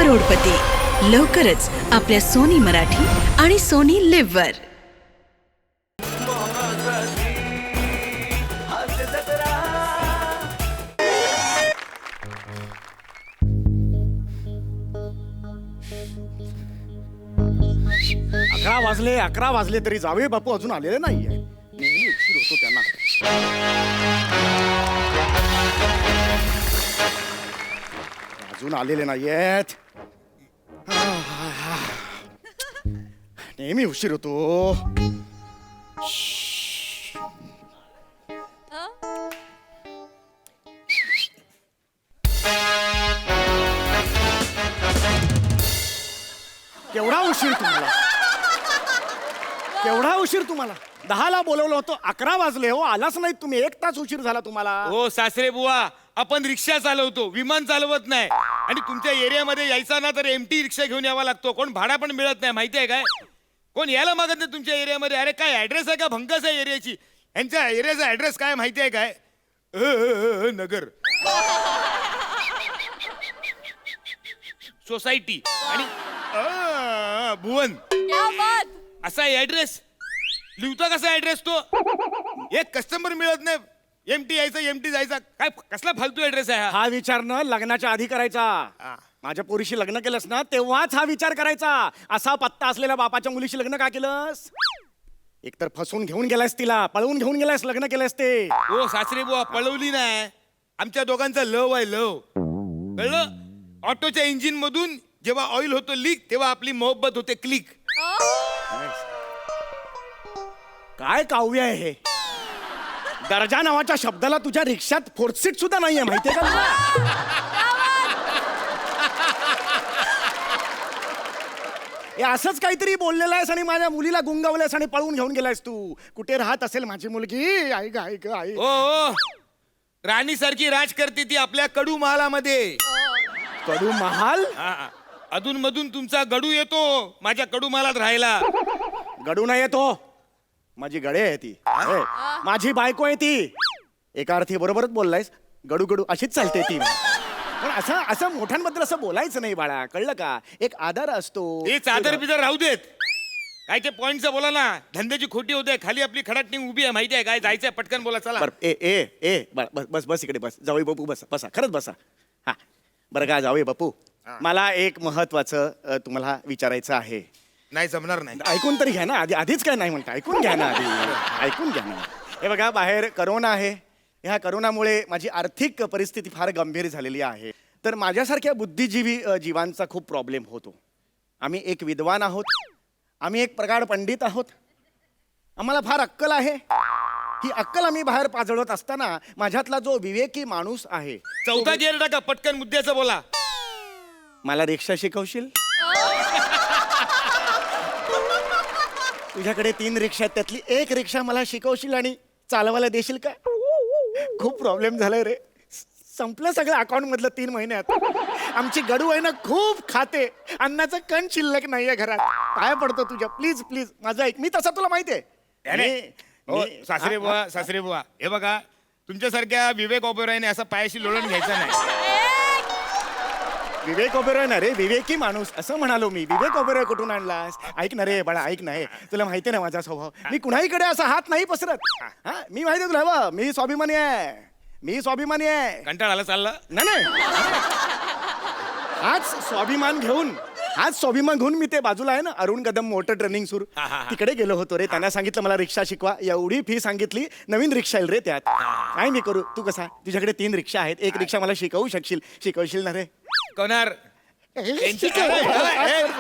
करोडपती लवकरच आपल्या सोनी मराठी आणि सोनी लिव्ह वर. अकरा वाजले तरी जावे बापू अजून आलेले नाहीये. नेहमी उशीर होतो त्यांना. अजून आलेले नाहीयेत. नेहमी उशीर होतो. केवढा उशीर तुम्हाला, केवढा उशीर तुम्हाला. 10ला बोलवलं होतं, 11 वाजले हो, आलाच नाही तुम्ही. 1 तास उशीर झाला तुम्हाला. हो सासरे बुवा, आपण रिक्षा चालवतो, विमान चालवत नाही. आणि तुमच्या एरियामध्ये यायचा ना तर एमटी रिक्षा घेऊन यावा लागतो. कोण भाडा पण मिळत नाही, माहिती आहे काय? कोण यायला मागत नाही तुमच्या एरियामध्ये. अरे काय ऍड्रेस आहे का भंकस आहे एरियाची? यांच्या एरियाचा ऍड्रेस काय माहिती आहे काय? नगर सोसायटी आणि भुवन असा ऍड्रेस. लिहता कसा ऍड्रेस तो? एक कस्टमर मिळत नाही. एमटी यायचा एमटी जायचा. काय कसला फालतू ऍड्रेस आहे हा? हा विचार न लग्नाच्या आधी करायचा. माझ्या पोरीशी लग्न केलंस ना तेव्हाच हा विचार करायचा. असा पत्ता असलेल्या बापाच्या मुलीशी लग्न का केलंस? एकतर फसवून घेऊन गेलायस तिला, पळवून घेऊन गेलायस, लग्न केलंस ते. हो सासरे बुवा, पळवली नाही. आमच्या दोघांचा लव आहे, लव. कळलं? ऑटोच्या इंजिन मधून जेव्हा ऑइल होतो लीक तेव्हा आपली मोहब्बत होते क्लिक. काय काव्य आहे हे? दर्जा नावाच्या शब्दाला तुझ्या रिक्षात फोर्थ सीट सुद्धा नाहीये, माहितीये का तुला? हे असंच काहीतरी बोललेलं आहेस आणि माझ्या मुलीला गुंगवलेस आणि पळून घेऊन गेलायस तू. कुठे राहत असेल माझी मुलगी? ऐक ऐक ऐक. हो राणी सारखी राज करते ती आपल्या कडू महालामध्ये. कडू महाल? अधून मधून तुमचा गडू येतो माझ्या कडू महालात राहायला. गडू नाही येतो, माझी गडे आहे ती. माझी बायको आहे ती. एका अर्थी बरोबरच बोललायस. गडू गडू अशीच चालते ती. पण असं असं मोठ्यांबद्दल असं बोलायचं नाही बाळा, कळलं का? एक आदर असतो. हे चादर बिदर राहू देत. काय ते पॉइंटचं बोला ना. धंद्याची खोटी होते. खाली आपली खडाटणी उभी आहे, माहिती आहे काय? जायचंय पटकन बोला चला. बरं ए ए ए बस बस बस इकडे बस. जावई बापू बस, बसा, खरंच बसा. हा बरं का जावई बापू, मला एक महत्वाचं तुम्हाला विचारायचं आहे. नाही जमणार नाही. ऐकून तरी घ्या ना. आधीच काय नाही म्हणता, ऐकून घ्या ना आधी. ऐकून घ्या ना. हे बघा, बाहेर करोना आहे. ह्या करोनामुळे माझी आर्थिक परिस्थिती फार गंभीर झालेली आहे. तर माझ्यासारख्या बुद्धिजीवी जीवांचा खूप प्रॉब्लेम होतो. आम्ही एक विद्वान आहोत, आम्ही एक प्रगाढ पंडित आहोत, आम्हाला फार अक्कल आहे. ही अक्कल आम्ही बाहेर पाजळत असताना माझ्यातला जो विवेकी माणूस आहे. चौथा गेअर टाका, पटकन मुद्द्याचं बोला. मला रिक्षा शिकवशील? तुझ्याकडे 3 रिक्षा आहेत, त्यातली एक रिक्षा मला शिकवशील आणि चालवायला देशील का? खूप प्रॉब्लेम झालाय रे. संपलं सगळं अकाउंट मधलं 3 महिन्यात. आमची गडू आहे ना खूप खाते. अन्नाचं कण शिल्लक नाहीये घरात. पाया पडतो तुझ्या, प्लीज प्लीज माझं ऐक. मी तसा तुला माहितीये. सासरे बुवा, सासरे बुवा, हे बघा, तुमच्यासारख्या विवेक ओबेरॉयने असं पायाशी लोळून घ्यायचं नाही. विवेक ओबेरॉय ना रे, विवेकी माणूस असं म्हणालो मी. विवेक ओबेरॉय कुठून आणलास? ऐक ना रे बाळा, ऐक ना. तुला माहिती ना माझा स्वभाव. मी कुणाहीकडे असा हात नाही पसरत. हा मी माहिती तुला. बा मी स्वाभिमानी आहे, मी स्वाभिमानी आहे. कंटाळा आला चालला नाही. हाच स्वाभिमान घेऊन मी ते बाजूला आहे ना अरुण कदम मोटर ट्रेनिंग सुरू तिकडे गेलो होतो रे. त्यांना सांगितलं मला रिक्षा शिकवा. एवढी फी सांगितली. नवीन रिक्षा येईल रे त्यात. काय मी करू? तू कसा? तुझ्याकडे 3 रिक्षा आहेत, एक रिक्षा मला शिकवशील ना रे? शिकवणार.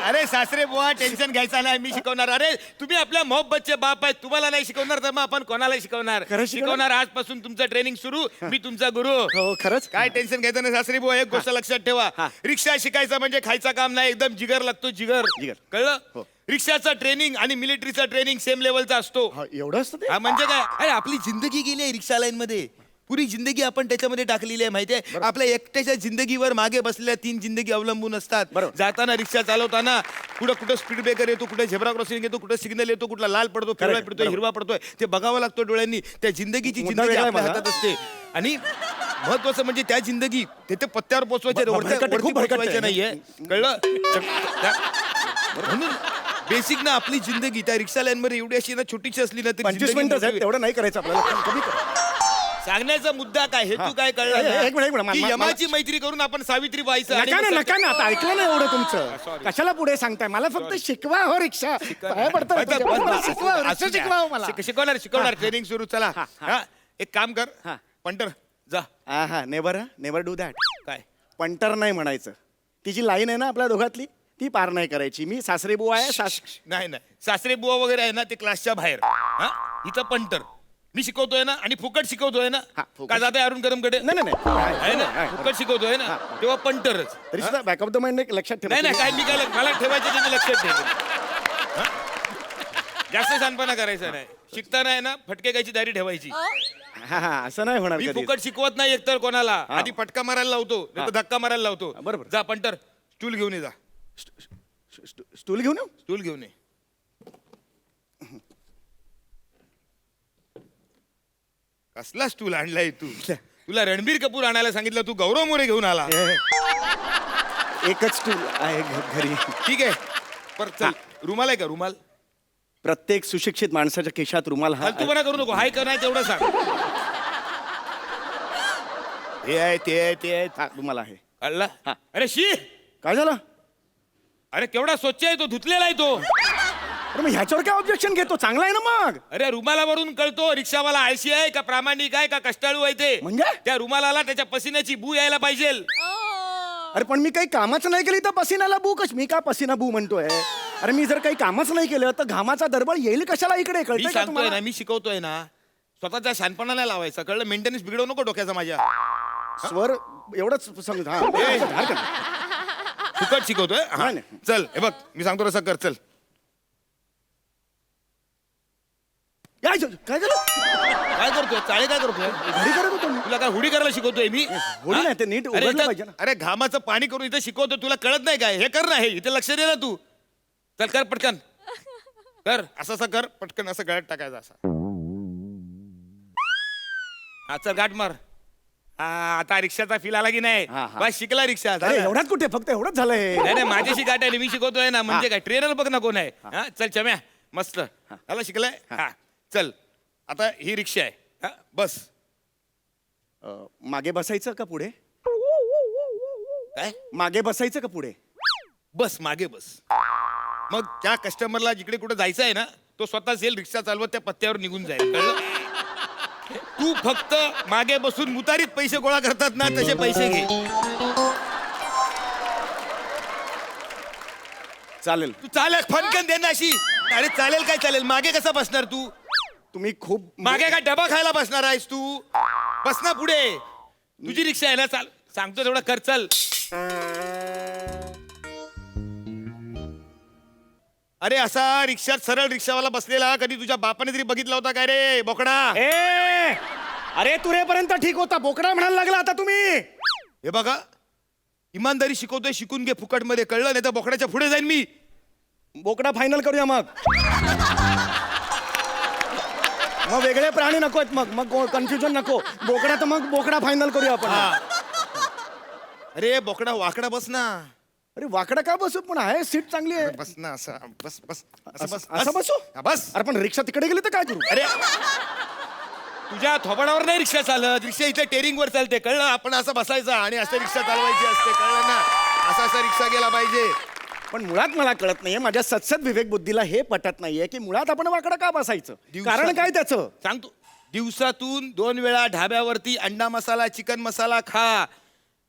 अरे सासरे बुवा, टेन्शन घ्यायचा नाही, मी शिकवणार. अरे तुम्ही आपल्या मोहब्बतचे बाप आहेत, तुम्हाला नाही शिकवणार तर मग आपण कोणाला शिकवणार? शिकवणार. आजपासून तुमचं ट्रेनिंग सुरू, मी तुमचा गुरु. हो खरंच. काय टेन्शन घ्यायचं नाही सासरे बुवा. एक गोष्ट लक्षात ठेवा, रिक्षा शिकायचं म्हणजे खायचं काम नाही. एकदम जिगर लागतो, जिगर. कळलं? रिक्षाचं ट्रेनिंग आणि मिलिटरीचं ट्रेनिंग सेम लेवलचा असतो. एवढं असतं ते? म्हणजे काय? अरे आपली जिंदगी गेली आहे रिक्षा लाईन मध्ये. पुरी जिंदगी आपण त्याच्यामध्ये टाकलेली आहे, माहितीये. आपल्या एकट्याच्या जिंदगीवर मागे बसलेल्या 3 जिंदगी अवलंबून असतात. जाताना रिक्षा चालवताना कुठं स्पीड ब्रेकर येतो, कुठे झेब्रा क्रॉसिंग येतो, कुठे सिग्नल येतो, कुठला लाल पडतो, पिवळा पडतोय, हिरवा पडतोय, ते बघावं लागतं डोळ्यांनी. त्या जिंदगीची जिंदगी आपल्या हातात असते. आणि महत्वाचं म्हणजे त्या जिंदगी ते पत्त्यावर पोहोचवायचे भरकट आहे, खूप भरकट आहे. नाहीये कळलं म्हणून बेसिक ना आपली जिंदगी त्या रिक्षा लाईन मध्ये एवढी अशी ना छोटीशी असली ना तरी 25 जिंदगी मिनिटं मोठी साहेब तेवढं नाही करायचं आपल्याला कमी कर. सांगण्याचा मुद्दा काय हेतू काय कळला एक ना? मिनिट, एक मिनिट. की मला- यमाची मैत्री करून आपण सावित्री व्हायचं आणि नका ना मग नका ना आता ऐकलं ना एवढं तुमचं Sorry. कशाला पुढे सांगताय मला फक्त शिकवा हो रिक्षा पाया पडतं रे तुझ्या. मला शिकवा हो, रिक्षा शिकवा हो मला शिकवणार ट्रेनिंग सुरू चला हा, एक काम कर हा. पंटर जा हा नेवर डू दॅट. काय पंटर नाही म्हणायचं. ती जी लाईन आहे ना आपल्या दोघातली ती पार नाही करायची. मी सासरे बुवा आहे नाही सासरे बुवा वगैरे आहे ना ते क्लासच्या बाहेर हा इथं पंटर मी शिकवतोय ना आणि फुकट शिकवतोय ना हा, फुकट. का जाते अरुण करमकडे नाही नाही आहे ना नाही. फुकट शिकवतोय ना तेव्हा पंटरच तरी सुद्धा बॅक ऑफ द माइंड एक लक्षात ठेवा. नाही काय मी काय मला ठेवायचं ते मी लक्षात ठेवेन हा? जास्त शानपणा करायचा नाही शिकताना आहे ना फटके गायची दारी ठेवायची हा असं नाही होणार मी कधी. फुकट शिकवत नाही एकतर कोणाला हा. आधी फटका मारायला लावतो नाही तर धक्का मारायला लावतो बरोबर. जा पंटर स्टूल घेऊन ये जा स्टूल घेऊन येऊ? स्टूल घेऊन ये कसला स्टूल आणलाय तू तुला रणबीर कपूर आणायला सांगितलं तू गौरव मोरे घेऊन आला एकच स्टूल आहे घरी. ठीक आहे पर चल रुमाल आहे का रुमाल प्रत्येक सुशिक्षित माणसाच्या केशात रुमाल हा फालतूपणा करू नको हाय का नाही तेवढं सांग हे आहे ते आहे ते आहे हा, रुमाल आहे. कळला हा. अरे शी काय झालं? अरे केवढा स्वच्छ आहे तो धुतलेला आहे तो अरे मग ह्याच्यावर काय ऑब्जेक्शन घेतो? चांगला आहे ना मग. अरे रुमालावरून कळतो रिक्षावाला आळशी आहे का प्रामाणिक आहे का कष्टाळू आहे ते म्हणजे? त्या रुमालाला त्याच्या पसिन्याची बू यायला पाहिजे अरे पण मी काही कामच नाही केली तर पसिनाला बू कश मी का पसिना बू म्हणतोय? अरे मी जर काही कामच नाही केलं तर घामाचा दरबळ येईल कशाला इकडे? मी कळतंय का सांगतोय तुम्हाला? ना मी शिकवतोय ना स्वतःच्या शानपणा नाही लावायचा कळलं मेंटेनन्स बिघडवू नको डोक्याचा माझ्या स्वर एवढंच समज. हा हरकत नाही. फुकट शिकवतोय हा. नाही, नाही. चल हे बघ मी सांगतो तसं कर चल काय काय झालं? काय करतोय चाळे काय करतोय घरी करत होतो मी. तुला काय हुडी करायला शिकवतोय मी हुडी हा? नाही, ते नीट अरे उघडलं इथं- पाहिजे ना. अरे घामाचं पाणी करून इथे शिकवतो तुला कळत नाही काय हे कर ना हे इथे लक्ष दे ना तू चल कर पटकन कर असं कर पटकन असं गळ्यात टाकायचं असं हा चल गाठ मार हा आता रिक्षाचा फील आला की नाही हा, हा. बस शिकला रिक्षा अरे झालं. एवढाच कुठे फक्त एवढंच झालंय. नाही माझ्याशी गाठ आहे मी शिकवतोय ना म्हणजे काय ट्रेनर बघ ना कोण आहे हा चल चम्या मस्त त्याला शिकलाय हा चल आता ही रिक्षा आहे हा बस मागे बसायचं का पुढे? काय मागे बसायचं का पुढे? बस मागे बस मग त्या कस्टमरला जिकडे कुठे जायचं आहे ना तो स्वतःच येईल रिक्षा चालवत त्या पत्त्यावर निघून जाईल कळलं तू फक्त मागे बसून मुतारीत पैसे गोळा करतात ना तसे पैसे घे चालेल. तू चालेल फनकन दे ना अशी अरे चालेल काय चालेल मागे कसा बसणार तू तुम्ही खूप मागे काय डबा खायला बसणार आहेस तू बस ना पुढे तुझी रिक्षा आहे ना चाल सांगतो तेवढा कर चल अरे असा रिक्षात सरळ रिक्षावाला बसलेला कधी तुझ्या बापाने तरी बघितला होता काय रे बोकडा ए अरे तुरेपर्यंत ठीक होता बोकडा म्हणायला लागला आता तुम्ही. हे बघा इमानदारी शिकवतोय शिकून घे फुकट मध्ये कळलं नाही तर बोकडाच्या पुढे जाईन मी बोकडा फायनल करूया मग. मग वेगळे प्राणी नको आहेत मग मग कन्फ्युजन नको. बोकडा तर मग बोकडा फायनल करूया आपण. अरे बोकडा वाकडा बस ना अरे वाकडा का बसू पण आहे सीट चांगली आहे. बस ना असं बस बस असं बसू? हा, बस अरे पण रिक्षा तिकडे गेली तर काय करू? अरे तुझ्या थोबाडावर नाही रिक्षा चालत रिक्षा इथे टेरिंग वर चालते कळलं आपण असं बसायचं आणि असं रिक्षा चालवायची असते कळलं ना असा रिक्षा गेला पाहिजे पण मुळात मला कळत नाहीये माझ्या सत्सद विवेक बुद्धीला हे पटत नाहीये की मुळात आपण वाकडा का बसायचं? कारण काय त्याचं? सांगतो दिवसातून 2 वेळा ढाब्यावरती अंडा मसाला चिकन मसाला खा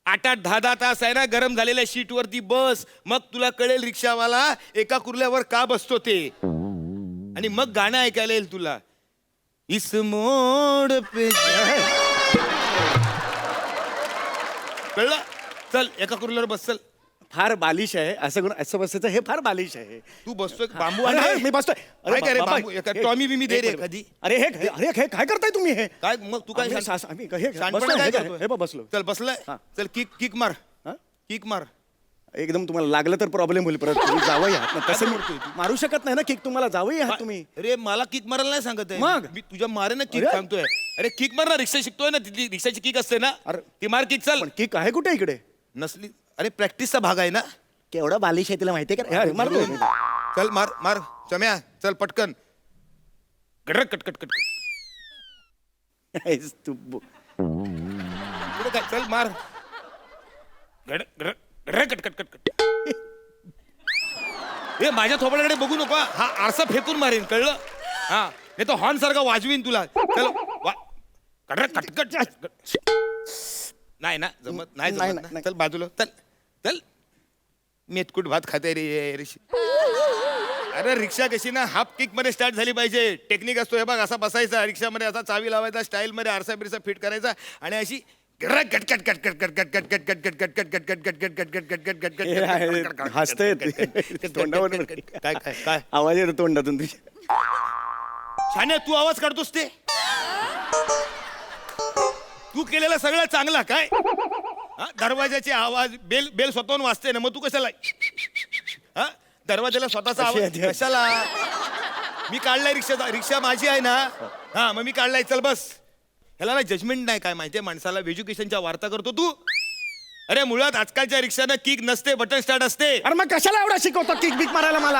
8-8 10-10 तास आहे ना गरम झालेल्या शीट वरती बस मग तुला कळेल रिक्षावाला एका कुर्ल्यावर का बसतो ते आणि मग गाणं ऐकायला येईल तुला इस मोड पे कळलं चल एका कुर्ल्यावर बस चल फार बालिश आहे असं बसायचं हे फार बालिश आहे. तू बसतोय बांबू अरे, आहे मी बसतोय. काय काय रे बाबा, बांबू हे- टॉमी बिमी दे रे हे- कधी अरे हे काय करताय तुम्ही हे? काय मग तू काय आम्ही शान- आम्ही हे- शानपणा बसलोय, काय हे- करतोय? हे बघ बसलो. चल बसलाय हा. चल किक किक मार हा? किक मार एकदम तुम्हाला लागलं तर प्रॉब्लेम होईल परत तुम्ही जावई आहात ना तसं मी मारू शकत नाही ना किक तुम्हाला जावई आहात तुम्ही अरे मला किक मारायला नाही सांगत आहे मग? मी तुझ्या मारे ना किक अरे? सांगतोय अरे किक मार ना रिक्षा शिकतोय ना तिथली रिक्षाची किक असते ना अरे. ती मार किक चल पण किक आहे कुठे इकडे नसली अरे प्रॅक्टिसचा भाग आहे ना केवढा बालिश आहे तिला माहितीये का अरे, मारतोय. चल मार मार चम्या चल पटकन गडर कट कट कट आहेस तू पुढे काय चल मार गड गड गडर कट कट कट कट ए माझ्या थोबड्याकडे बघू नको हा. हा आरसा फेकून मारेन कळलं हा नाही तो हॉर्न सारखा वाजवीन तुला चल गडर कटकट नाही ना जमत नाही नाही, जमत ना. नाही. चल बाजूला चल चल मेतकूट भात खाते रे अरे रिक्षा कशी ना हाफ किक मध्ये स्टार्ट झाली पाहिजे टेक्निक असतो हे बघ असा बसायचा रिक्षामध्ये असा चावी लावायचा स्टाईल मध्ये आरसा बिरसा फिट करायचा आणि अशी हसतंय तोंडावर काय काय काय आवाज येतो तोंडातून तुझ्या शाने तू आवाज काढतोस ते तू केलेला सगळं चांगला काय हा? दरवाजाचे आवाज बेल बेल स्वतःहून वाजते ना मग तू कशाला हा दरवाजाला स्वतःचा अशी आवाज आहे. कशाला मी काढलाय रिक्षा माझी आहे ना हा मग मी काढलाय चल बस ह्याला ना जजमेंट नाही काय माहितीये माणसाला एज्युकेशनच्या वार्ता करतो तू अरे मुळात आजकालच्या रिक्षानं किक नसते बटन स्टार्ट असते अरे मग कशाला एवढा शिकवतो किक बिक मारायला मला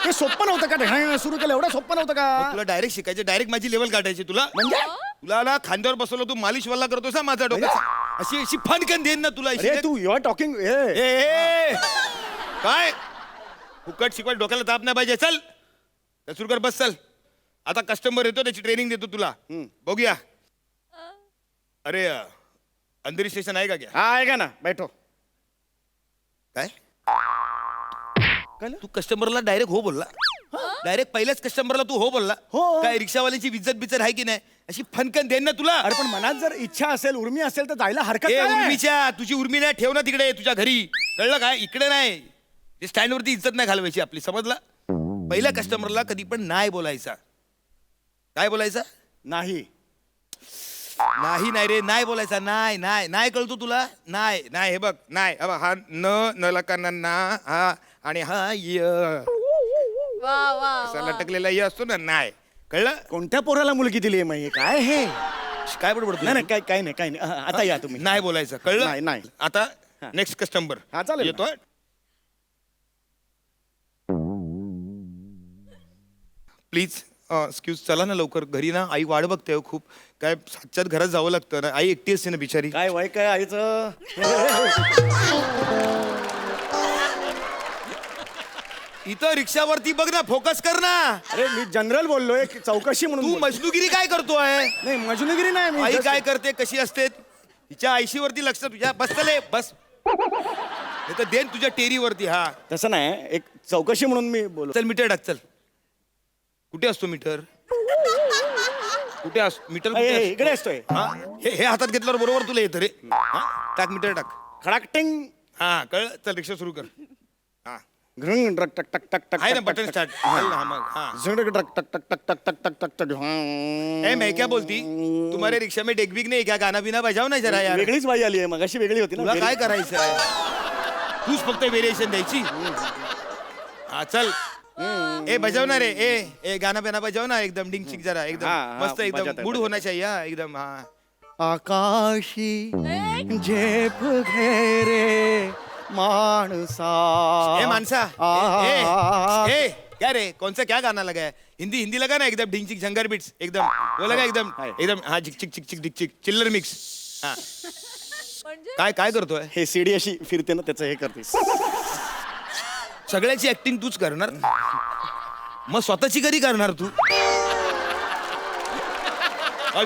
हे सोपं नव्हतं का ढेकणं सुरू केलं एवढं सोपं नव्हतं का तुला डायरेक्ट शिकायचे डायरेक्ट माझी लेवल काढायची तुला म्हणजे तुला ना खांद्यावर बसवलं तू मालिश वल्ला करतोस ना माझा डोक्यात अशी अशी फणकन देईन ना तुला अशी. अरे तू युआर टॉकिंग ए, काय फुकट शिकवाय डोक्याला ताप नाही पाहिजे चल सुरू कर बस चल आता कस्टमर येतो त्याची ट्रेनिंग देतो तुला बघूया अरे अंधेरी स्टेशन आहे का क्या हा आहे का ना बैठो काय तू कस्टमरला डायरेक्ट हो बोलला डायरेक्ट पहिल्याच कस्टमरला तू हो बोलला हो. काय रिक्षावाल्याची विज्जत बिज्जत आहे की नाही अशी फनकन देईन ना तुला अरे पण मनात जर इच्छा असेल उर्मी असेल तर जायला हरकत ए नाही. उर्मीच्या तुझी उर्मी नाही ठेव ना तिकडे तुझ्या घरी कळलं काय इकडे नाही ते स्टँड वरती इज्जत नाही घालवायची आपली समजला पहिल्या कस्टमरला कधी पण नाही बोलायचा काय बोलायचा नाही नाही नाही रे नाही बोलायचा नाही नाही नाही कळतो तुला नाही नाही हे बघ नाही हे बघ, हा न लका ना हा आणि हा य वा वा असा लटकलेला य असतो ना नाही कळलं कोणत्या पोराला मुलगी दिली आहे मग हे? काय हे काय बडबड नाही नाही काय नाही काय नाही आता या तुम्ही नाही बोलायचं कळलं नाही, नाही. आता नेक्स्ट कस्टमर हा, चालेल ना. येतोय प्लीज एक्सक्यूज चला ना लवकर घरी ना आई वाट बघते हो खूप काय सातच्यात घरात जावं लागतं ना आई एकटी असते ना बिचारी काय वय काय आईचं इथं रिक्षावरती बघ ना फोकस कर ना अरे मी जनरल बोललोय एक चौकशी म्हणून तू बोललो. मजनुगिरी काय करतोय नाही मजुनगिरी नाही मी आई just- काय करते कशी असते तिच्या आयशीवरती लक्ष तुझ्या बस चले बस नाही तर देन तुझ्या टेरीवरती हा तसं नाही एक चौकशी म्हणून मी बोललो चल मीटर टाक चल कुठे असतो मीटर कुठे असतो मीटर कुठे असतो? इकडे असतोय हा? हे हातात घेतल्यावर बरोबर तुला येतं रे हा? टाक मीटर टाक खडाकटिंग हा कळ चल रिक्षा सुरू कर हा घृंग टक टक टक टक टक आहे ना टक, बटन टक, स्टार्ट टक. हा मग हा झंग टक टक टक टक टक टक टक टक टक ए मैं क्या बोलती तुम्हारे रिक्शा में डेगबिग नहीं क्या गाना बिना बजाव ना जरा यार वेगळीच बाई आली आहे मग अशी वेगळी होती तुला ना काय करायचं आहे तूच फक्त व्हेरिएशन द्यायची हा चल ए बजाव ना रे ए गाना बिना बजाव ना एकदम डिंग चिक जरा हा, एकदम हा, मस्त एकदम बजाता है, मूड बजाता होना चाहिए हा एकदम हा आकाशी झेप घेरे माणसा ए मानसा ए क्या रे कौन सा क्या गाना लगा है हिंदी लगा ना एकदम डिंग चिक झंगर बीट्स एकदम वो लगा एकदम हाय. एकदम हा झिक चिक चिक चिक डिक चिक चिल्लर मिक्स हा म्हणजे काय काय करतोय हे सीडी अशी फिरते ना त्याचं हे करतेस सगळ्याची ऍक्टिंग तूच करणार मग स्वतःची कधी करणार तू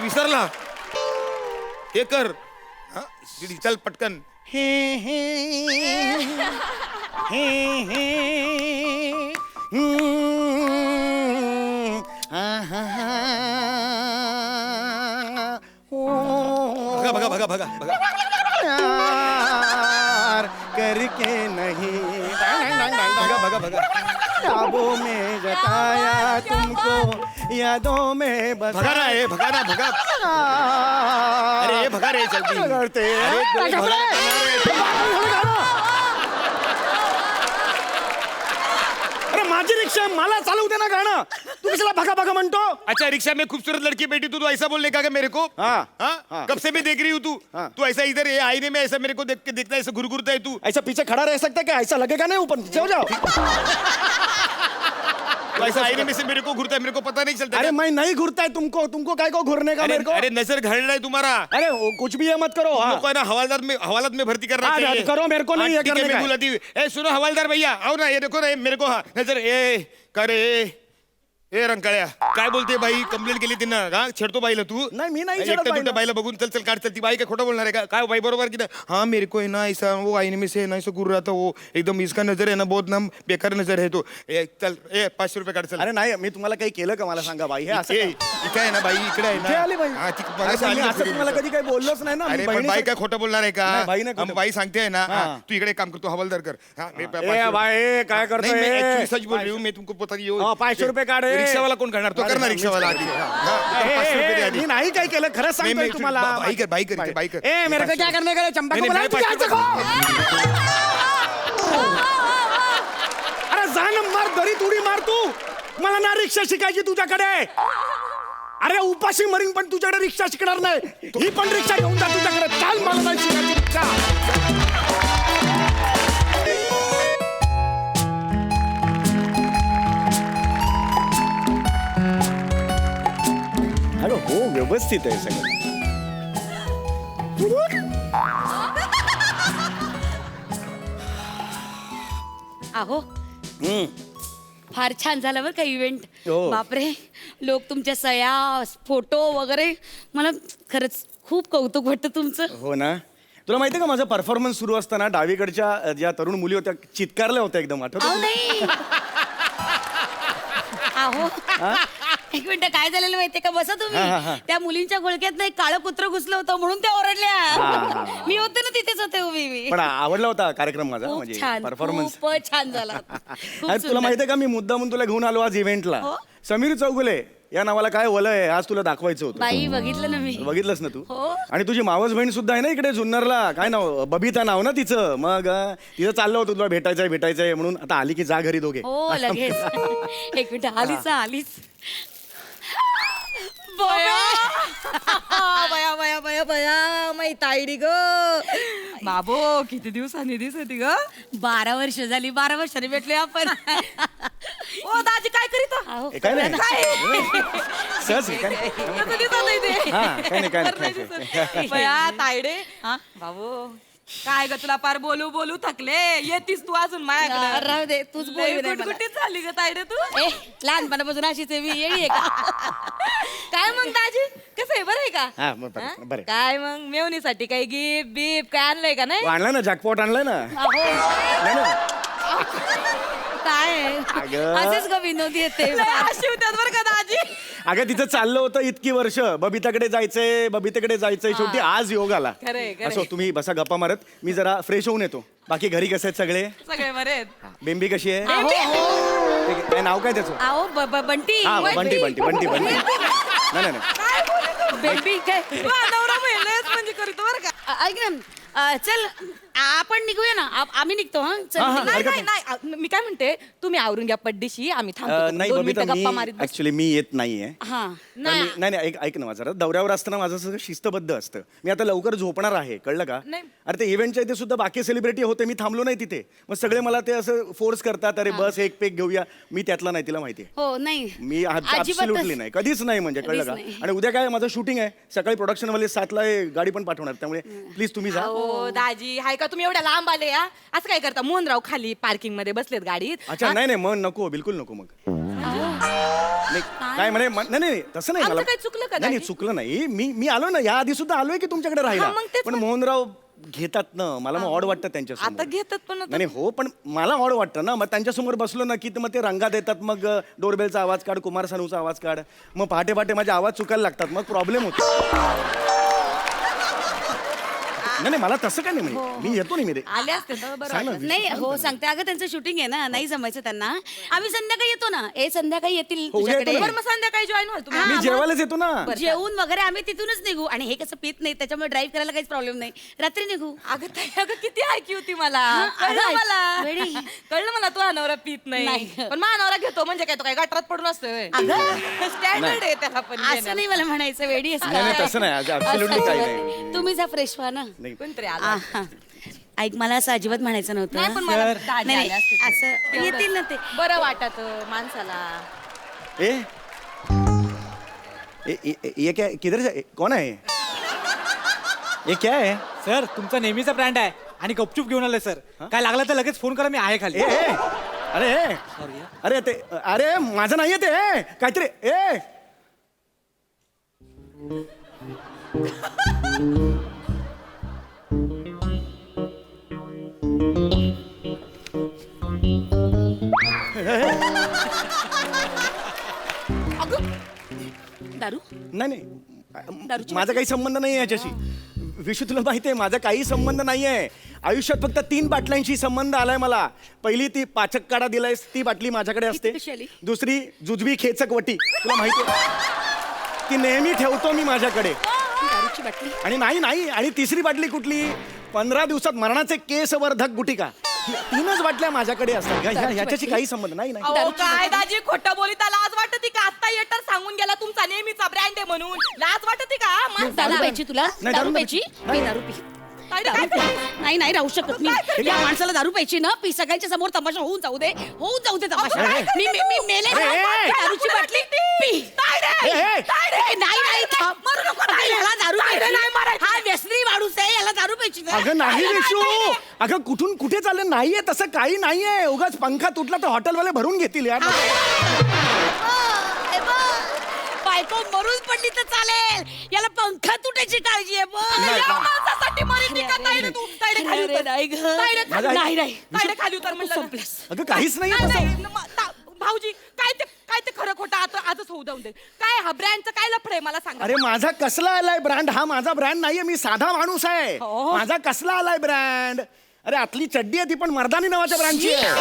विसरला हे कर हा? चल पटकन हे हे हे हे भगा भगा भगा भगा भगा प्यार करके नहीं भगा भगा भगा ख्वाबों में जताया तुमको यादों में भगा ना ए भगा ना भगा अरे भगा रे जल्दी करते अरे, भगा. माझी रिक्षा आहे, मला चालवू दे ना गाणं. तू कशाला भगा भगा म्हणतो? अच्छा रिक्शा में खूबसूरत लड़की बैठी तू ऐसा बोलने का मेरे को हाँ, हाँ? हाँ. कब से मैं देख रही हूँ तू हाँ. तू ऐसा इधर ये आईने में ऐसा मेरे को देख के देखता है ऐसा घुरघुरता है तू ऐसा पीछे खड़ा रह सकता है क्या? ऐसा लगेगा नहीं ऊपर नीचे हो जाओ. तू ऐसा आईने में से मेरे को घूरता है मेरे को पता नहीं चलता अरे क्या? मैं नहीं घूरता है तुमको काय को घूरने का मेरे को? अरे नजर घड़ रहा है तुम्हारा अरे वो कुछ भी ये मत करो. हाँ. लोग को है ना हवालात में भर्ती करना हाँ, चाहिए करो, मेरे को नहीं हाँ, ये ठीक है, करने मैं का है. बुलाती हूँ. ए सुनो हवालदार भैया आओ ना ये देखो ना ये मेरे को हाँ नजर ए करे ए रंकाळ्या काय बोलते बाई कंप्लेंट केली तिनं का छेडतो बाईला तू नाही, मी नाही छेडत एकट्या बाईला. दुट्या बाईला बघून चल चल काढ चल ती बाई काय खोटं बोलणार आहे का काय बाई बरोबर की नाही? हाँ मेरे को है ना ऐसा वो आईने में से है ना ऐसा घूर रहा था वो एकदम इसका नजर है ना बहुत ना बेकार नजर है तो ए चल ए 500 रुपये काढ चल अरे नाही मी तुम्हाला काही केलं का मला सांगा बाई. हे असं ए, इथे आहे ना बाई इकडे आहे इथे आली बाई. ना हा, ती अरे मगाशी पण आली मी ना असं तुम्हाला फिरून. कधी काही बोललोच नाही ना. मी अरे पण बहिणीसाठी- बाई काय खोटं बोलणार आहे का नाही, बाई नाही खोटं. हम बाई सांगते आहे ना हाँ. हाँ, तू इकडे एक काम कर तू हवालदार कर हाँ, मैं ए 500 बाई काय करतोय? नहीं मैं एक्चुअली सच बोल रही हूँ मैं तुमको पता नहीं हो 500 रुपये काढ. रिक्षा वाला कोण करणार तो अरे, करना हाँ, रिक्षा वाला आधी हाँ, हाँ, ए, 500 रुपये दे ए, आधी मी नाही काय केलं खरंच सांगतोय मैं- तुम्हाला. बाई कर, बाई कर, बाई कर. ए मेरे को क्या करने का रे? चंपा को नहीं, बुला मैं तुझे 500 आजचं खो. अरे जा ना मार दरीत उडी मार तू. मला ना रिक्षा शिकायची तुझ्याकडे. अरे उपाशी मरीन पण तुझ्याकडे रिक्षा शिकणार नाही. ही पण रिक्षा घेऊन जा तुझ्याकडे. चाल मला नाही शिकायची रिक्षा. अरे हो व्यवस्थित आहे सगळं. अहो हम्म. फार छान झालं बरं का इव्हेंट हो. बापरे लोक तुमच्या सया फोटो वगैरे मला खरंच खूप कौतुक वाटतं तुमचं हो ना. तुला माहितीये का माझा परफॉर्मन्स सुरू असताना डावीकडच्या ज्या तरुण मुली होत्या चित्कारल्या होत्या एकदम अहो आठवत. नाही अहो एक मिनिट काय झालेलं माहितीये का बसा हा, हा, तुम्ही त्या मुलींच्या घोळक्यात नाही काळं कुत्र घुसलं होतं म्हणून त्या ओरडल्या मी होते ना तिथेच होते उभी मी पण आवडला होता कार्यक्रम माझा खूप म्हणजे छान परफॉर्मन्स. खूप छान झाला खूप तुला सुंदर. माहितीये का मी मुद्दामून तुला घेऊन आलो आज इव्हेंटला. हो. समीर चौगुले या नावाला काय वलय आहे आज तुला दाखवायचं होतं. बाई बघितलं ना मी बघितलंस ना तू. हो. आणि तुझी मावस बहीण सुद्धा आहे ना इकडे जुन्नरला. काय नाव बबिता नाव ना तिचं. मग तिचं चाललं होतं तुला भेटायचंय म्हणून. आता आली की जा घरी दोघे. हो लगेच एक मिनिट आलीच बया बया बया बया मै ताईडी ग बाबो किती दिवसांनी दिसते ग 12 वर्ष झाली 12 वर्षांनी भेटलोय आपण ओ दाजी काय करीत अहो, काय नाही. काय सहज आहे, काय नाही. कसं दिसत ते हा, काय नाही, काय नाही, बरं नाही काय दिसत. बया तायडे बाबू काय ग तुला पार बोलू बोलू थकले येतीस तू अजून माझ्याकडे राहू दे तूच बोल कुठकुटीत झाली ग तायडे तू ए लहानपणापासून अशीच आहे मी येडी आहे का काय मग दाजी कसं आहे बरं आहे का हा, मग बरं, हा? बरं. काय मग मेवणीसाठी काही गिफ्ट बिफ्ट काय आणलंय का नाही आणलाय ना जॅकपॉट आणलाय ना. अहो नाही ना. काय अगं. असेच ग विनोदी येते अशी होत्यात बरं का दाजी अगं तिचं चाललं होतं इतकी वर्ष बबिताकडे जायचंय शेवटी आज योग आला. खरंय, खरंय. असो तुम्ही बसा गप्पा मारत मी जरा फ्रेश होऊन येतो. बाकी घरी कसे आहेत सगळे? सगळे बरे आहेत बेंबी कशी आहे? अहो ठीक आहे. काय नाव काय त्याचं? अहो बंटी हा बंटी. नाही बेबी काय नवरा महिलाच म्हणजे करतो बरं का ऐक ना चल आपण निघूया ना आम्ही निघतो हा चल हा, हा. निघू. नाही हरकत नाही नाही मी काय म्हणते तुम्ही आवरून घ्या पड्डीशी आम्ही थांबतो नाही 2 बबिता मिनिटं गप्पा मारीत मी बसू. ऍक्च्युली मी येत नाहीये. हा कारण नाही ऐक ना माझं जरा दौऱ्यावर असताना माझं सगळं शिस्तबद्ध असतं. मी आता लवकर झोपणार आहे कळलं का? नाही. अरे ते इव्हेंटच्या इथे सुद्धा बाकी सेलिब्रिटी होते मी थांबलो नाही तिथे. मग सगळे मला ते असं फोर्स करतात अरे बस एक पेक घेऊया. मी त्यातला नाही तिला माहिती आहे. हो नाही मी अजिबातच. ऍब्सोल्युटली नाही कधीच नाही म्हणजे कळलं कधीच का? नाही. आणि उद्या काय माझं शूटिंग आहे सकाळी प्रोडक्शन वाले 7ला गाडी पण पाठवणार त्यामुळे प्लीज तुम्ही जा. हो दाजी हाय का तुम्ही एवढ्या लांब आले या असं काय करता मोहनराव खाली पार्किंग मध्ये बसलेत गाडीत अच्छा नाही मग नको बिलकुल नको मग. नाही, काय म्हणे नाही तसं नाही आमचं मला. काही चुकलं का नाही दाजी? चुकलं नाही मी आलो ना या आधी सुद्धा आलोय की तुमच्याकडे राहिला. हा, मग तेच पण मोहनराव घेतात ना मला मग ऑड वाटतं त्यांच्यासमोर. आता घेतात पण आता. नाही हो पण मला ऑड वाटतं ना. मग त्यांच्यासमोर बसलो ना की मग ते रंगात येतात. मग डोरबेलचा आवाज काढ कुमार सानूचा आवाज काढ. मग पहाटे माझे आवाज चुकायला लागतात मग प्रॉब्लेम होतो. नाही मला तसं काय नाही म्हणजे मी येतो नाही मी रे. आले असते तर बरं सांग ना, वाटलं. नाही हो सांगते अगं त्यांचं शूटिंग आहे ना नाही जमायचं त्यांना आम्ही संध्याकाळी येतो ना संध्याकाळी येतील हो, उद्या तुझ्याकडे येतो बरं मग संध्याकाळी जॉईन व्हाल तुम्ही. हा, मी मग- जेवायलाच येतो ना. जेवून वगैरे आम्ही तिथूनच निघू आणि हे कसं पित नाही त्याच्यामुळे ड्राईव्ह करायला काहीच प्रॉब्लेम नाही रात्री निघू अगं ताई अगं किती ऐकी होती मला अगं, कळलं मला वेडी. कळलं मला तू अनवरा पित नाही नाही. पण मग अनवरा घेतो म्हणजे काय तो काय गटारात पडून असतोय स्टँडर्ड आहे त्याला पण असं नाही मला म्हणायचं वेडी असं नाही, नाही, तसं नाही. absolutely काही नाही. तुम्ही जा फ्रेश व्हा ना नाही. कोणतरी आला हा. ऐक मला असं अजिबात म्हणायचं नव्हतं नाही पण मला नाही, दाजी नाही, आले असते तर. असं तेवढंच. येतील ना ते बरं वाटत माणसाला. ए ये क्या किधर से कौन है ये क्या है? सर तुमचा नेहमीचा ब्रँड आहे आणि गपचूप घेऊन आले सर काय लागलं तर लगेच फोन करा मी आहे खाली ए अरे अरे ते अरे माझं नाहीये ते काहीतरी ए दारू नाही नाही माझा काही संबंध नाही याच्याशी विशू तुला माहिती आहे माझा काही संबंध नाहीये आयुष्यात फक्त 3 बाटल्यांशी संबंध आलाय मला पहिली ती पाचक काढा दिलाय ती बाटली माझ्याकडे असते कशी आली? दुसरी जुजबी खेचक वटी तुला माहिती आहे ती नेहमी ठेवतो मी माझ्याकडे दारूची बाटली आणि नाही आणि तिसरी बाटली कुठली 15 दिवसात मरणाचे केसवर्धक गुटिका 3च बाटल्या माझ्याकडे असतात ह्याच्याशी काही संबंध नाही नाही अहो काय दाजी खोटं बोलीत लाज वाटते का आता येटर सांगून गेला तुमचा नेहमीचा ब्रँड आहे म्हणून लाज वाटते का दारू माणसाला प्यायची तुला नाही, दारू दारू प्यायची मी दारू पी तायडे, काय नाही नाही राहू शकत मी या माणसाला दारू प्यायची ना पी सगळ्यांच्या समोर तमाशा होऊन जाऊ दे तमाशा अरे, मी मी मी मेले ना. अरे, दारूची बाटली पी नाही थांब. नाही, याला दारू प्यायची हा व्यसनी माणूस आहे याला दारू प्यायची ना. अगं नाही विशू अगं कुठून कुठे चाललं नाहीये तसं काही नाहीये उगाच पंखा तुटला तर हॉटेलवाले भरून घेतील यार हे बघ, बायको मरून पडली तर चालेल याला पंखा तुटायची काळजी आहे बघ. या माणसासाठी मरीती का तायडे तू तायडे खाली अरे, उतर. नाही गं. तायडे खाली- नाही, नाही. तायडे खाली उतर म्हणलं ना. संपलंस. अगं काहीच नाहीये नाही, तसं नाही, भाऊजी काय ते खरं खोटं आता आजच होऊ जाऊन दे काय हा ब्रँडचं काय लफड आहे मला सांगा अरे माझा कसला आलाय ब्रँड हा माझा ब्रँड नाहीये मी साधा माणूस आहे माझा कसला आलाय ब्रँड अरे आतली चड्डी आहे ती पण मर्दानी नावाच्या ब्रँडची आहे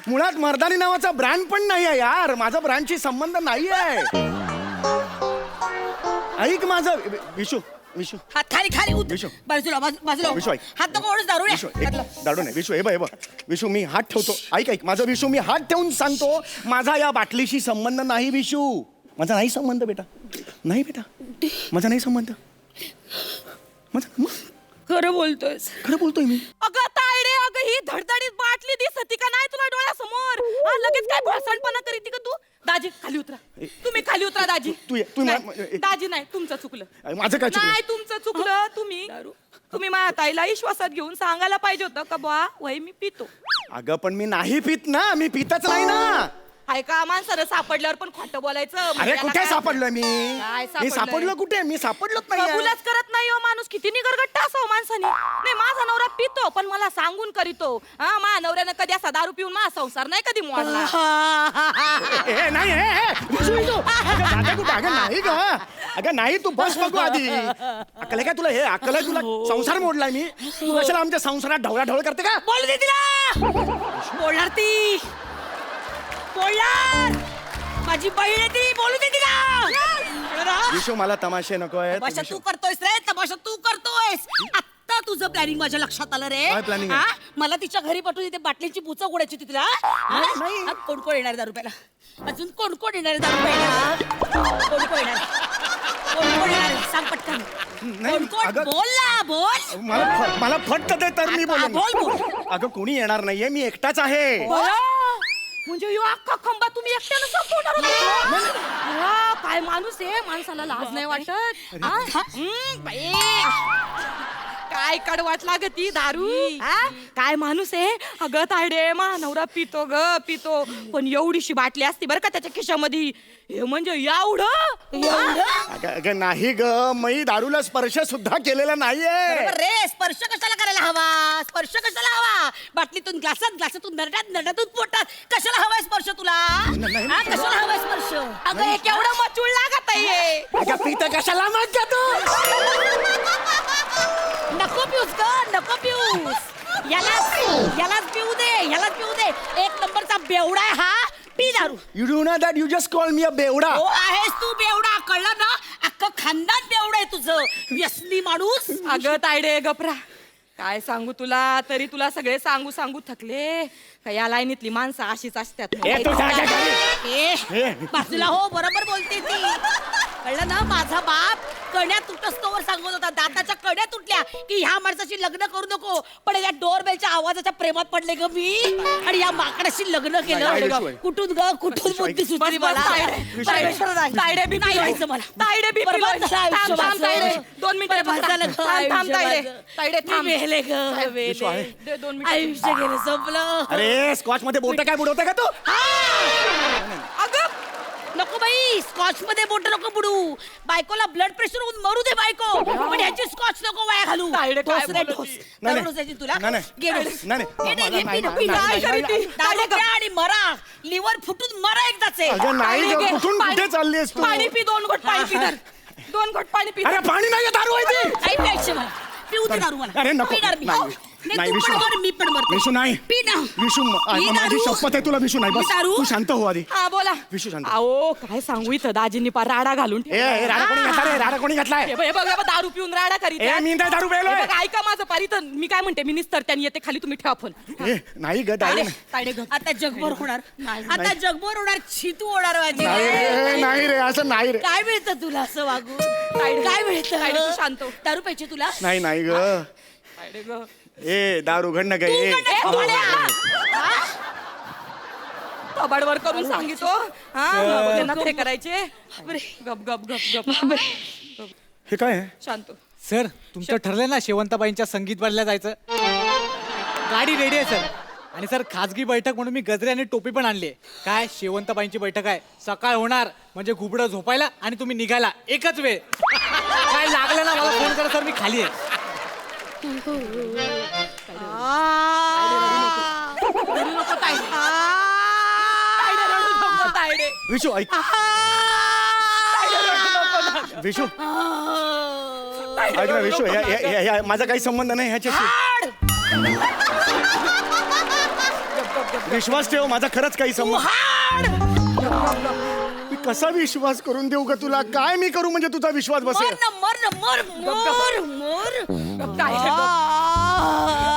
मुळात मर्दानी नावाचा ब्रँड पण नाही आहे यार माझा ब्रँडशी संबंध नाही आहे ऐक माझं विशू विशू हात खाली खाली उतर. विशू. बाजूला बाजूला विशू, ऐक. हात नको ओढूस, दारू विशू आहे. दाडू नाही विशू हे बघ विशू मी हात ठेवतो ऐक माझं विशू मी हात ठेवून सांगतो माझा या बाटलीशी संबंध नाही विशू माझा नाही संबंध बेटा नाही बेटा माझा नाही संबंध माझा खरं बोलतोयस खरं बोलतोय मी अगं तायडे अगं ही धडधडीत बाटली दिसती का नाही तुला डोळ्यासमोर हा, लगेच काय भळसणपणा करीती का तू दाजी खाली उतरा तुम्ही खाली उतरा दाजी तू नाही, दाजी नाही तुमचं चुकलं माझं काय चुकलं? नाही तुमचं चुकलं तुम्ही माझ्या ताईला विश्वासात घेऊन सांगायला पाहिजे होतं का बा वय मी पितो अगं पण मी नाही पित ना मी पितच नाही ना हाय का माणसानं सापडल्यावर पण खोटं बोलायचं म्हणजे अरे याला कुठे काय- सापडलोय मी काय मी सापडलंय? सापडलो कुठे मी सापडलोच नाही कबूलच करत नाही हो माणूस किती निगरगट्ट असावं माणसाने नाही माझा नवरा पितो पण मला सांगून करीतो हा माझ्या नवऱ्यानं कधी असा दारू पिऊन माझा संसार नाही कधी मोडला नाही विशू, विशू. अगं, जाते कुठे अगं नाही ग अगं नाही तू बस बघू आधी अक्कल आहे का तुला हे अक्कल आहे तुला संसार मोडलाय मी तू कशाला आमच्या संसारात ढवळाढवळ करते का बोलू दे तिला बोलणार ती बोलणार माझी बहीण आहे ती बोलू दे तिला विशू मला तमाशे नको आहेत तमाशा विशू. तू करतोयस रे तमाशा तू करतोयस आता तुझं प्लॅनिंग माझ्या लक्षात आलं रे काय planning आहे? हा? मला तिच्या घरी पाठवून इथे बाटलीची पुचा उघडायची होती तिला हा? नाही. हा, कोण कोण येणार दारू प्यायला अजून कोण कोण येणार दारू प्यायला कोण कोण येणार सांग पटकन नाही, कोण कोण अगं- बोल ना बोल मला फट दे तर मी हा, बोल, बोल अगं कोणी येणार नाहीये मी एकटाच आहे बया, म्हणजे ह्यो अख्खा खंबा तुम्ही एकट्यानं संपवणार होता? बया, काय माणूस आहे माणसाला लाज नाही वाटत हा? बाई. काय कडवाट लागती दारू हा? काय माणूस आहे अगं तायडे मा नवरा पितो ग पितो पण एवढीशी बाटली असती बरं का त्याच्या खिशामध्ये हे म्हणजे एवढं अगं नाही ग मी दारूला स्पर्श सुद्धा केलेला नाहीये बरोबर रे स्पर्श कशाला करायला हवा स्पर्श कशाला हवा बाटलीतून ग्लासातून नरड्यातून पोटात कशाला हवाय स्पर्श तुला हा, कशाला हवाय स्पर्श अगं हे केवढं मचूळ लागत आहे अगं पितं कशाला मत तू नको पिऊस ग नको पिऊस यालाच पिऊ दे एक नंबरचा बेवडा आहे हा पी दारू you do know that you just call me a बेवडा हो आहेस तू बेवडा कळलं ना अख्खं खानदान बेवडा आहे तुझं व्यसनी माणूस अगं तायडे गपरा काय सांगू तुला तरी तुला सगळे सांगू थकले का या लाईनीतली माणसं अशीच असतात बाजूला हो बरोबर बोलते ती कळलं ना माझा बाप कण्या तुटस्तोवर सांगत होता दाताच्या कण्या तुटल्या की ह्या माणसाशी लग्न करू नको पण या डोरबेलच्या आवाजाच्या प्रेमात पडले ग मी आणि या माकडाशी लग्न केलं कुठून बुद्धी सुचली मला परमेश्वर नाही. तायडे बी नाही व्हायचं मला तायडे बी बरबाद झालं आयुष्य थांब, माझं. 2 मिनिटं बरबाद झालं ग थांब आयुष्य तायडे माझं. तायडे मी थांब मेले ग विश्व आहे. मेले. दे 2 मिनिटं आयुष्य गेलं संपलं अरे स्कॉच मध्ये बोट काय बुडवते का तू अगं नको बाई स्कॉच मध्ये बोट नको बुडू बायकोला ब्लड प्रेशर होऊन मरू दे बायको पण ह्याची स्कॉच नको वाया घालू तायडे काय ठोस रे बोलत ठोस. ती? नाही, दारू डोसायची तुला नाही, नाही. घे डोस. नाही, घे, घे, मला घे, नाही, पी ना, नाही, पी ना. नाही, काय नाही, करी ती? नाही. दारू प्या आणि मरा लिव्हर फुटून मरा एकदाचे अगं नाही तायडे ग, घे. कुठून पाणी- कुठे चाललीस तू पाणी पी 2 घोट पाणी पी धर 2 घोट पाणी पी अरे पाणी नाही दारू आहे ती काही प्यायचे मला पिऊ दे दारू मला अरे नको. पिणार मी नाही, हो. नाही, तू विशू. पण मर, मी पण मरते. विशू नाही पी ना विशू पी माझी दारू. शपथ आहे तुला विशू नाही बस पी दारू. तू शांत हो आधी हा बोला विशू शांत. अहो काय सांगू इथं दाजींनी पार राडा घालून ए राडा कोणी घातला रे राडा कोणी घातलाय हे बघ दारू पिऊन राडा करीत ए मी नाही दारू पेलोय ऐका माझं पारी तर मी काय म्हणते मी निस्तरत्याने येते खाली तुम्ही ठेवा फोन ए नाही ग दारू नाही. तायडे ग आता जगभर होणार आता जगभर होणार छितू होणार माझी नाही रे नाही रे असं नाही रे काय मिळतं तुला असं वागून तायडे. काय तायडे, तू शांत मिळतं हो. दारू प्यायची तुला नाही नाही ग तायडे ग ए दारू घडणं तू गे उघड ना, थोबाड्या. कबाडवर करून सांगितो हा नखरे करायचे गप गप गप गप हे काय आहे? शांत हो. सर तुमचं ठरलंय ना शेवंताबाईंच्या संगीत बदल्या जायचं गाडी रेडी आहे सर आणि सर खाजगी बैठक म्हणून मी गजरे आणि टोपी पण आणली आहे काय शेवंताबाईंची बैठक आहे सकाळ होणार म्हणजे घुबडं झोपायला आणि तुम्ही निघायला एकच वेळ काय लागलं ना मला फोन करा सर मी खाली आहे रडू नको तायडे तायडे रडू नको तायडे विशू ऐक तायडे रडू नको ना. विशू ऐक ना विशू माझा काही संबंध नाही ह्याच्याशी विश्वास ठेव माझा खरंच काही संबंध मी कसा विश्वास करून देऊ का तुला काय मी करू म्हणजे तुझा विश्वास बसेल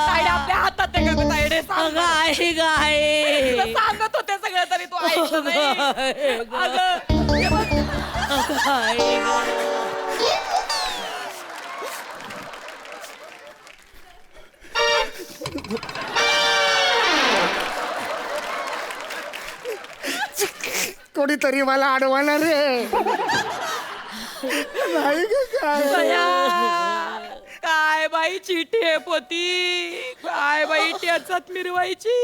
तायडे आपल्या हातात आहे का तायडे सांग. तुला सांगत होते सगळं तरी तू ऐकलं नाही अगं हे बघ. कोणीतरी मला अडवणार रे नाही ग काय बया, काय बाई चिठे पोती काय बाई टेचत मिरवायची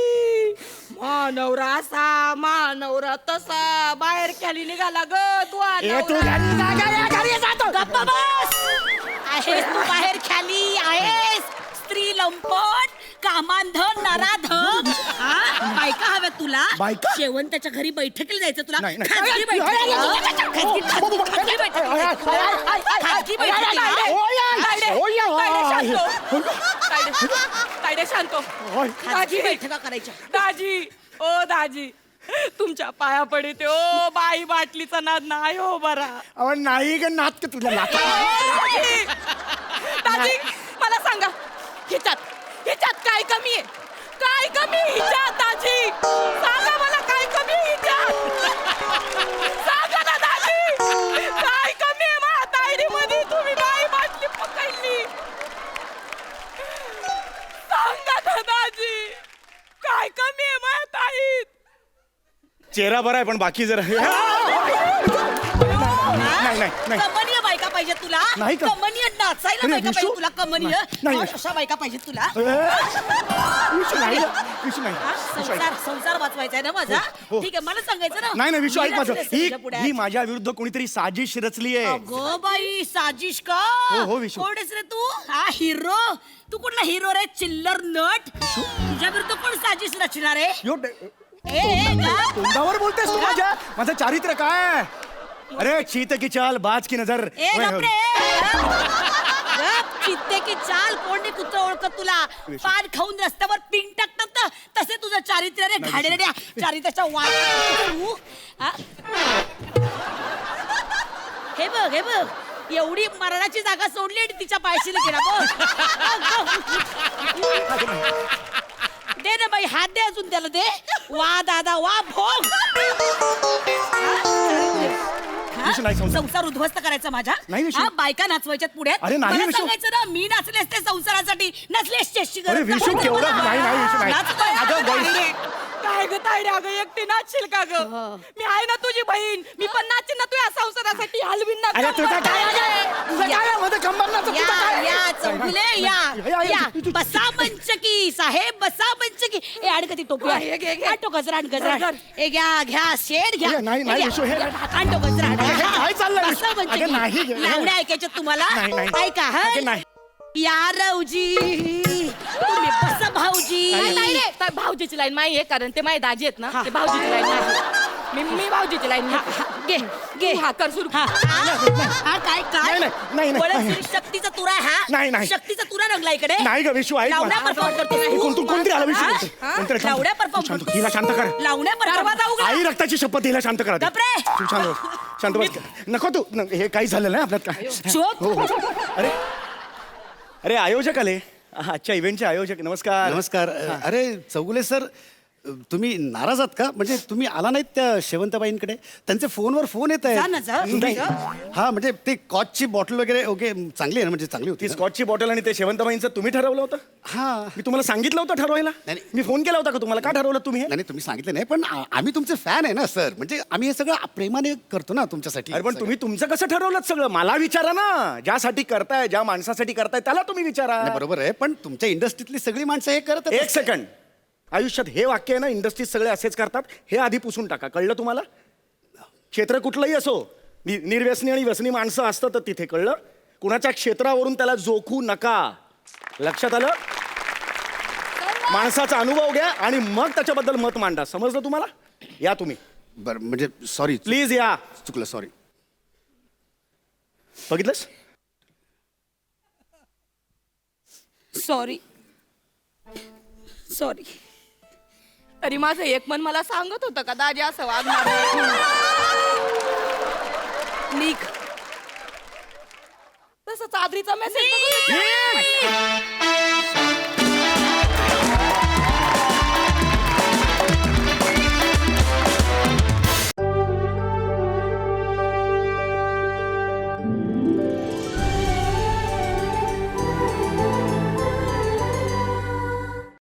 मानवरा असा मानवरा तसा बाहेर खाली निघाला ग तू ए तू घरी जा, घरी जातो गप्पा बस आहेस तू बाहेर खाली आहेस स्त्री लंपट कामांधन नराधम बायका हव्या तुला बायका? शेवंताच्या घरी बैठकीला जायचं तुला नाही, नाही. खाजगी बैठकीला खाजगी बैठकीला खाजगी बैठकीला तायडे शांत खाजगी बैठका करायच्या दाजी ओ दाजी तुमच्या पाया पडिते ओ बाई बाटलीचा नाद नाही हो बरा अहो नाही ग नात का तुझ्या नात दाजी मला सांगा ह्याच्यात काय कमी आहे काय कमी आहे हिच्यात दाजी सांगा मला काय कमी आहे हिच्यात सांगा ना दाजी काय कमी आहे माझ्या तायडीमध्ये तुम्ही बाई बाटली पकडली सांगा ना दाजी काय कमी आहे माझ्या ताईत चेहरा बरा आहे पण बाकी जरा नाही नाही नाही कमनीय बायका पाहिजे तुला नाही का? कमनीय नाचायला अरे, बायका विशू? पाहिजे तुला कमनीय नाही. अशा बायका पाहिजे तुला विशू नाही विशू नाही हा, विशू ऐक. संसार संसार वाचवायचा आहे ना माझा हो. ठीक आहे मला सांगायचं ना नाही नाही विशू ऐक मी माझं रचले असते ही तुझ्या पुढ्यात. ही माझ्या विरुद्ध कोणीतरी साजिश रचली आहे अगो बाई साजिश का हो, विशू. कोण आहेस रे तू हा हिरो तू कुठला हिरो रे चिल्लर नट तुझ्या विरुद्ध कोण साजिश रचणार आहे यो ए का? तोंडावर बोलतेस तू माझ्या माझं चारित्र्य काय अरे चीत की चाल बाज की नजर ए गप्रे चित्ते की चाल कोण नाही कुत्र ओळखत तुला पान खाऊन रस्त्यावर पिंग टाकतात ना तसे तुझं चारित्र्य रे घाणेरड्या चारित्र्याच्या वाट हे बघ एवढी मरणाची जागा सोडली आणि तिच्या पायशी गेला दे ना बाई हात दे अजून त्याला दे वा दादा वा भोग विशू नाही संसार. संसार उद्ध्वस्त करायचा माझ्या नाही विशू. हा, बायका नाचवायच्यात पुढे अरे नाही मला विशू. सांगायचं ना मी नाचले असते संसारासाठी नसले असते अरे विशू केवढं नाही नाही विशू नाही अगं बाई, काय ग तायडे अगं एकटी नाचशील का ग मी आहे ना तुझी बहीण मी पण नाचीन ना तुझ्या संसारासाठी हलवीन ना अरे तुझं कंबर. काय तुझं काय आहे? मध्ये कंबर नाचत तुझं या काय? या चौगुले या या, या तू- तू- बसा मंचकी साहेब बसा मंचकी ए आड कधी टोपी हा, हे घे, घे. आणतो गजराण गजराण ए घ्या शेड घ्या नाही, नाही, हे विशू, हे- आणतो गजराण अगं, हे काय चाललंय, विशू? बसा मंचकी. अगं, नाही, हे- लावण्या ऐकायच्या तुम्हाला नाही, नाही. ऐका हा अगं, नाही. या रावजी तुम्ही बसा भाऊजी नाही रे तर भाऊजीची लाईन माही आहे कारण ते माझे दाजी आहेत ना ते भाऊजीची लाईन नाही मी भाऊजीची लाईन घे घे हा कर सुरू हा काय काय नाही, नाही, नाही, वळण नाही. सुरी शक्तीचा तुरा हा नाही, नाही. शक्तीचा तुरा रंगला इकडे नाही ग विशू ऐक लावण्या माझं. परफॉर्म करतो कोणतरी आला विशू हा? कोणतरी शांत. लावण्या तू परफॉर्म शांत हो. हिला शांत कर लावण्या दरवाजा परफॉर्म आई रक्ताची शपथ हिला शांत करा गप रे. तू शांत हो. शांत बस नको तू हे काही झालं नाही आपल्यात काय चोप हो हो अरे अरे आयोजक आले आजच्या इव्हेंटचे आयोजक नमस्कार नमस्कार अरे चौगुले सर तुम्ही नाराज आहात का म्हणजे तुम्ही आला नाहीत त्या शेवंतबाईंकडे त्यांचे फोनवर फोन येत जा ना, जा. नाही हा म्हणजे ते कॉचची बॉटल वगैरे ओके चांगली आहे ना म्हणजे चांगली होती ती ना? स्कॉचची बॉटल आणि ते शेवंतबाईंचं तुम्ही ठरवलं होतं हा मी तुम्हाला सांगितलं होतं ठरवायला नाही. मी फोन केला होता का तुम्हाला का ठरवलं तुम्ही हे? नाही तुम्ही सांगितलं नाही पण आम्ही तुमचे फॅन आहे ना सर म्हणजे आम्ही हे सगळं प्रेमाने करतो ना तुमच्यासाठी अरे पण तुम्ही तुमचं कसं ठरवलं सगळं मला विचारा ना ज्यासाठी करताय ज्या माणसासाठी करताय त्याला तुम्ही विचारा नाही, बरोबर आहे पण तुमच्या इंडस्ट्रीतली सगळी माणसं हे करत एक सेकंड आयुष्यात हे वाक्य आहे ना इंडस्ट्रीत सगळे असेच करतात हे आधी पुसून टाका कळलं तुम्हाला क्षेत्र कुठलंही असो निर्व्यसनी आणि व्यसनी माणसं असतं तर तिथे कळलं कुणाच्या क्षेत्रावरून त्याला जोखू नका लक्षात आलं माणसाचा अनुभव घ्या आणि मग त्याच्याबद्दल मत मांडा समजलं तुम्हाला या तुम्ही बरं म्हणजे सॉरी प्लीज या चुकलं सॉरी बघितलंस सॉरी सॉरी तरी माझं एक मन मला सांगत होतं का दाजी असं वागणार निक तसं चादरीचा मेसेज